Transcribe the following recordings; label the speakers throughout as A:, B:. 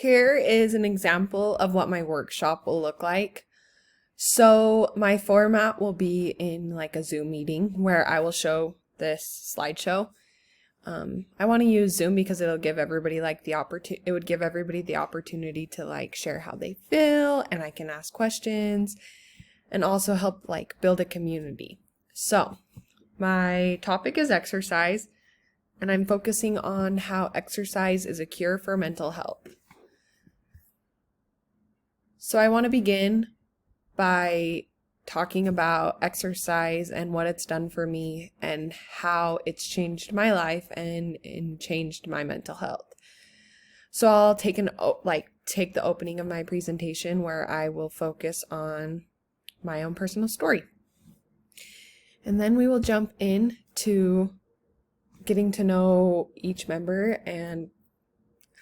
A: Here is an example of what my workshop will look like. So my format will be in like a Zoom meeting where I will show this slideshow. I want to use Zoom because it'll give everybody it would give everybody the opportunity to like share how they feel, and I can ask questions and also help like build a community. So my topic is exercise, and I'm focusing on how exercise is a cure for mental health. So I want to begin by talking about exercise and what it's done for me and how it's changed my life and changed my mental health. So I'll take the opening of my presentation where I will focus on my own personal story. And then we will jump into getting to know each member and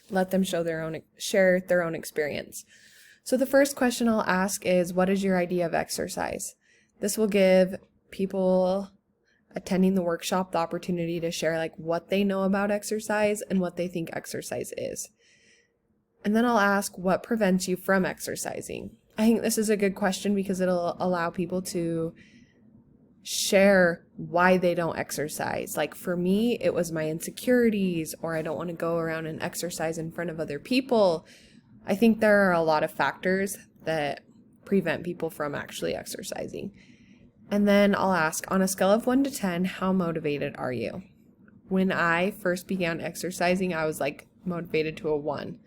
A: let them share their own experience. So the first question I'll ask is, what is your idea of exercise? This will give people attending the workshop the opportunity to share like what they know about exercise and what they think exercise is. And then I'll ask, what prevents you from exercising? I think this is a good question because it'll allow people to share why they don't exercise. Like for me, it was my insecurities, or I don't want to go around and exercise in front of other people. I think there are a lot of factors that prevent people from actually exercising. And then I'll ask, on a scale of 1 to 10, how motivated are you? When I first began exercising, I was like motivated to a 1.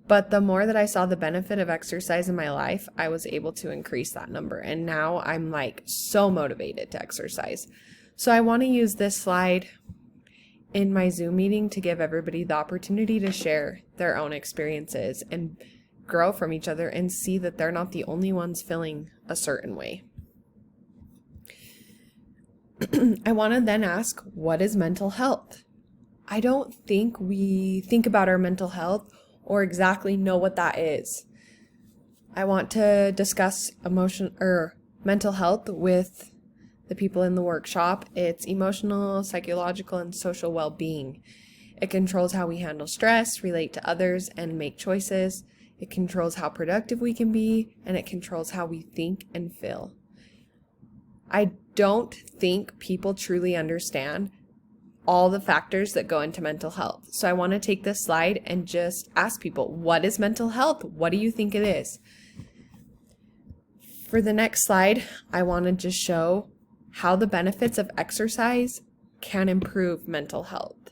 A: But the more that I saw the benefit of exercise in my life, I was able to increase that number. And now I'm like so motivated to exercise. So I want to use this slide in my Zoom meeting to give everybody the opportunity to share their own experiences and grow from each other and see that they're not the only ones feeling a certain way. I want to then ask, what is mental health? I don't think we think about our mental health or exactly know what that is. I want to discuss mental health with the people in the workshop. It's emotional, psychological, and social well-being. It controls how we handle stress, relate to others, and make choices. It controls how productive we can be, and it controls how we think and feel. I don't think people truly understand all the factors that go into mental health. So I want to take this slide and just ask people, what is mental health? What do you think it is? For the next slide, I want to just show how the benefits of exercise can improve mental health.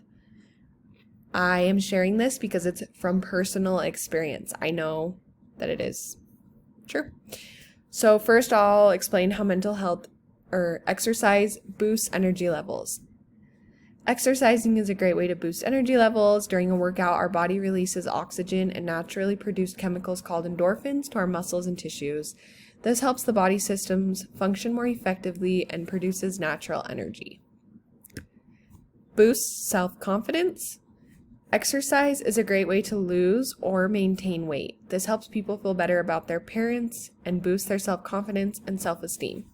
A: I am sharing this because it's from personal experience. I know that it is true. So first I'll explain how mental health or exercise boosts energy levels. Exercising is a great way to boost energy levels. During a workout, our body releases oxygen and naturally produced chemicals called endorphins to our muscles and tissues. This helps the body systems function more effectively and produces natural energy. Boosts self-confidence. Exercise is a great way to lose or maintain weight. This helps people feel better about their appearance and boost their self-confidence and self-esteem.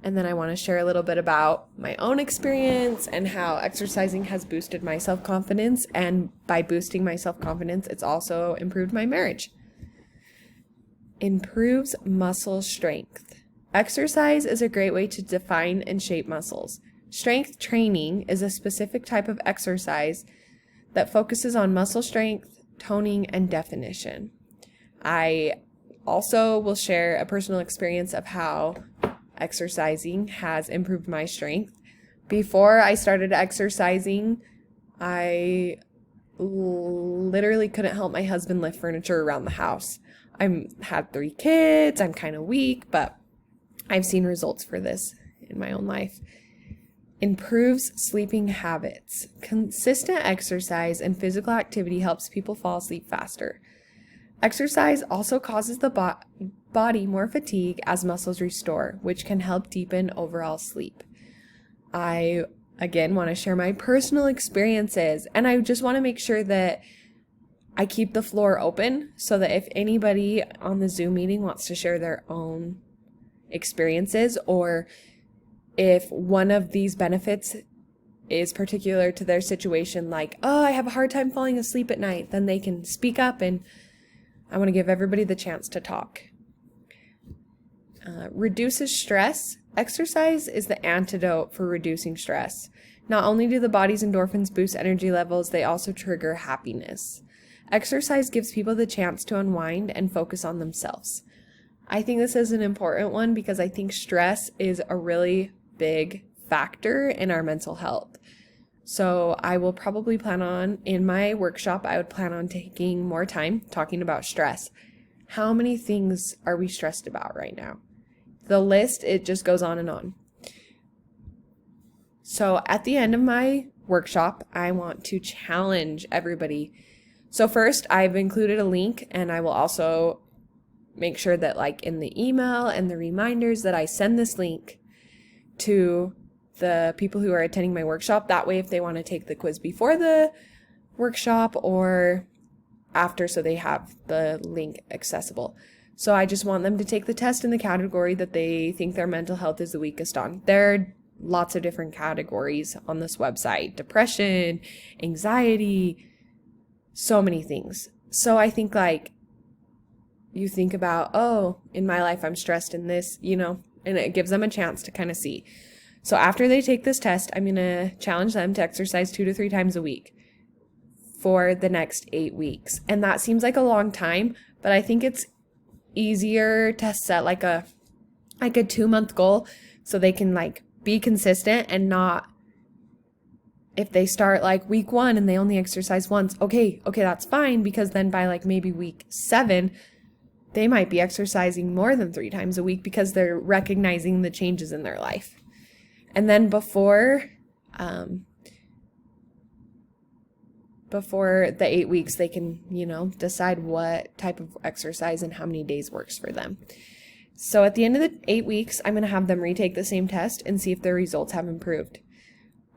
A: And then I want to share a little bit about my own experience and how exercising has boosted my self-confidence. And by boosting my self-confidence, it's also improved my marriage. Improves muscle strength. Exercise is a great way to define and shape muscles. Strength training is a specific type of exercise that focuses on muscle strength, toning, and definition. I also will share a personal experience of how exercising has improved my strength. Before I started exercising, I literally couldn't help my husband lift furniture around the house. I had 3 kids, I'm kind of weak, but I've seen results for this in my own life. Improves sleeping habits. Consistent exercise and physical activity helps people fall asleep faster. Exercise also causes the body more fatigue as muscles restore, which can help deepen overall sleep. I, again, want to share my personal experiences, and I just want to make sure that I keep the floor open so that if anybody on the Zoom meeting wants to share their own experiences, or if one of these benefits is particular to their situation, like, oh, I have a hard time falling asleep at night, then they can speak up, and I want to give everybody the chance to talk. Reduces stress. Exercise is the antidote for reducing stress. Not only do the body's endorphins boost energy levels, they also trigger happiness. Exercise gives people the chance to unwind and focus on themselves. I think this is an important one because I think stress is a really big factor in our mental health. So I will probably in my workshop, I would plan on taking more time talking about stress. How many things are we stressed about right now? The list, it just goes on and on. So at the end of my workshop, I want to challenge everybody. So first, I've included a link, and I will also make sure that like in the email and the reminders that I send this link to the people who are attending my workshop. That way, if they want to take the quiz before the workshop or after, so they have the link accessible. So I just want them to take the test in the category that they think their mental health is the weakest on. There are lots of different categories on this website: depression, anxiety, so many things. So I think like you think about, oh, in my life I'm stressed in this, and it gives them a chance to kind of see. So after they take this test, I'm going to challenge them to exercise 2 to 3 times a week for the next 8 weeks. And that seems like a long time, but I think it's easier to set like a 2-month goal so they can like be consistent and not, if they start like week 1 and they only exercise once, okay, that's fine, because then by like maybe week 7, they might be exercising more than 3 times a week because they're recognizing the changes in their life. And then before the 8 weeks, they can, decide what type of exercise and how many days works for them. So at the end of the 8 weeks, I'm going to have them retake the same test and see if their results have improved.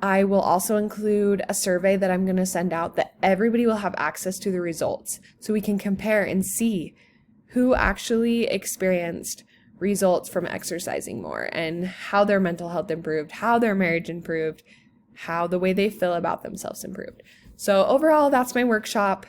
A: I will also include a survey that I'm going to send out that everybody will have access to the results, so we can compare and see who actually experienced results from exercising more and how their mental health improved, how their marriage improved, how the way they feel about themselves improved. So overall, that's my workshop.